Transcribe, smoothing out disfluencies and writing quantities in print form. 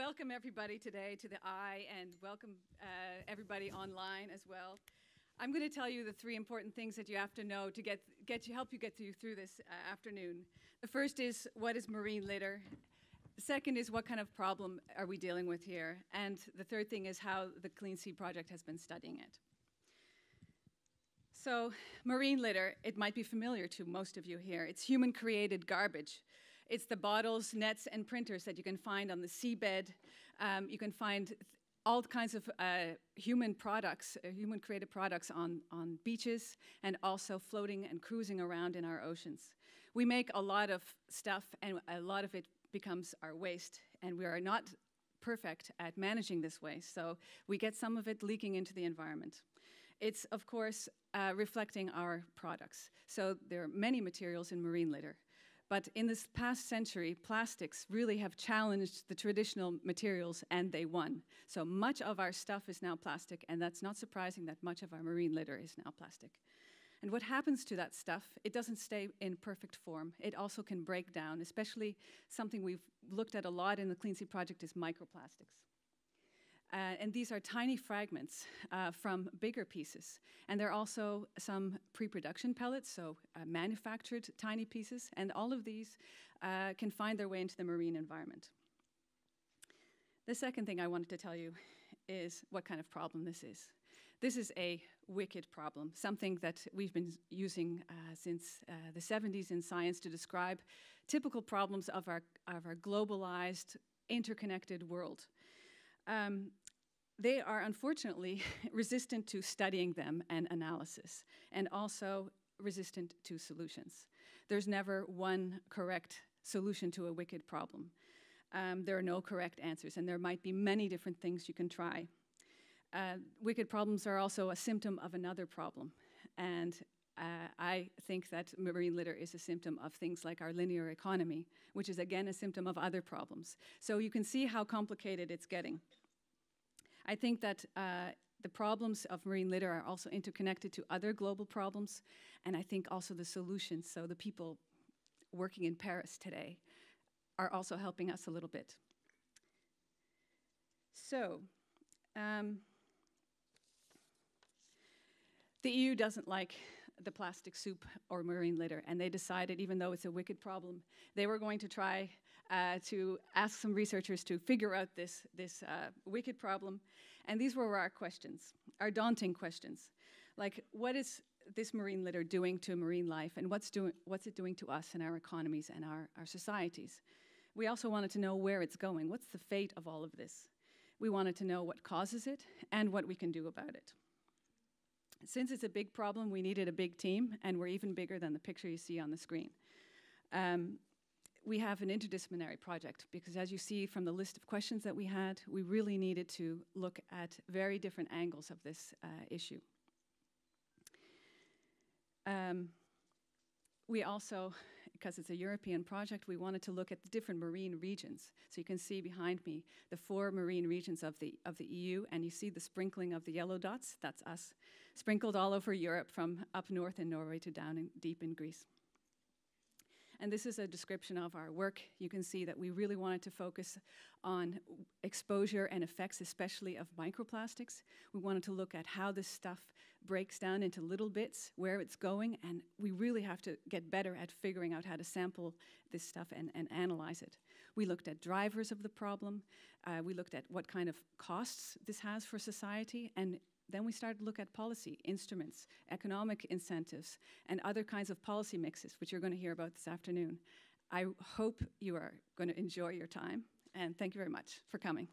welcome everybody today to the Eye, and welcome everybody online as well. I'm going to tell you the three important things that you have to know to help you get through this afternoon. The first is, what is marine litter? The second is, what kind of problem are we dealing with here? And the third thing is how the CleanSea Project has been studying it. So, marine litter, it might be familiar to most of you here. It's human-created garbage. It's the bottles, nets, and printers that you can find on the seabed. You can find all kinds of human products, human-created products on beaches, and also floating and cruising around in our oceans. We make a lot of stuff, and a lot of it becomes our waste, and we are not perfect at managing this waste, so we get some of it leaking into the environment. It's, of course, reflecting our products. So there are many materials in marine litter. But in this past century, plastics really have challenged the traditional materials, and they won. So much of our stuff is now plastic, and that's not surprising that much of our marine litter is now plastic. And what happens to that stuff? It doesn't stay in perfect form. It also can break down, especially something we've looked at a lot in the CleanSea Project is microplastics. And these are tiny fragments from bigger pieces. And there are also some pre-production pellets, so manufactured tiny pieces. And all of these can find their way into the marine environment. The second thing I wanted to tell you is what kind of problem this is. This is a wicked problem, something that we've been using since the 70s in science to describe typical problems of our globalized, interconnected world. They are unfortunately resistant to studying them and analysis, and also resistant to solutions. There's never one correct solution to a wicked problem. There are no correct answers, and there might be many different things you can try. Wicked problems are also a symptom of another problem, and I think that marine litter is a symptom of things like our linear economy, which is again a symptom of other problems. So you can see how complicated it's getting. I think that the problems of marine litter are also interconnected to other global problems, and I think also the solutions, so the people working in Paris today, are also helping us a little bit. So, the EU doesn't like the plastic soup or marine litter, and they decided, even though it's a wicked problem, they were going to try to ask some researchers to figure out this wicked problem. And these were our questions, our daunting questions. Like, what is this marine litter doing to marine life, and what's it doing to us and our economies and our societies? We also wanted to know where it's going. What's the fate of all of this? We wanted to know what causes it and what we can do about it. Since it's a big problem, we needed a big team, and we're even bigger than the picture you see on the screen. We have an interdisciplinary project because, as you see from the list of questions that we had, we really needed to look at very different angles of this issue. We also, because it's a European project, we wanted to look at the different marine regions. So you can see behind me the 4 marine regions of the EU, and you see the sprinkling of the yellow dots. That's us, sprinkled all over Europe from up north in Norway to down deep in Greece. And this is a description of our work. You can see that we really wanted to focus on exposure and effects, especially of microplastics. We wanted to look at how this stuff breaks down into little bits, where it's going, and we really have to get better at figuring out how to sample this stuff and analyze it. We looked at drivers of the problem. We looked at what kind of costs this has for society, and then we started to look at policy, instruments, economic incentives, and other kinds of policy mixes, which you're going to hear about this afternoon. I hope you are going to enjoy your time, and thank you very much for coming.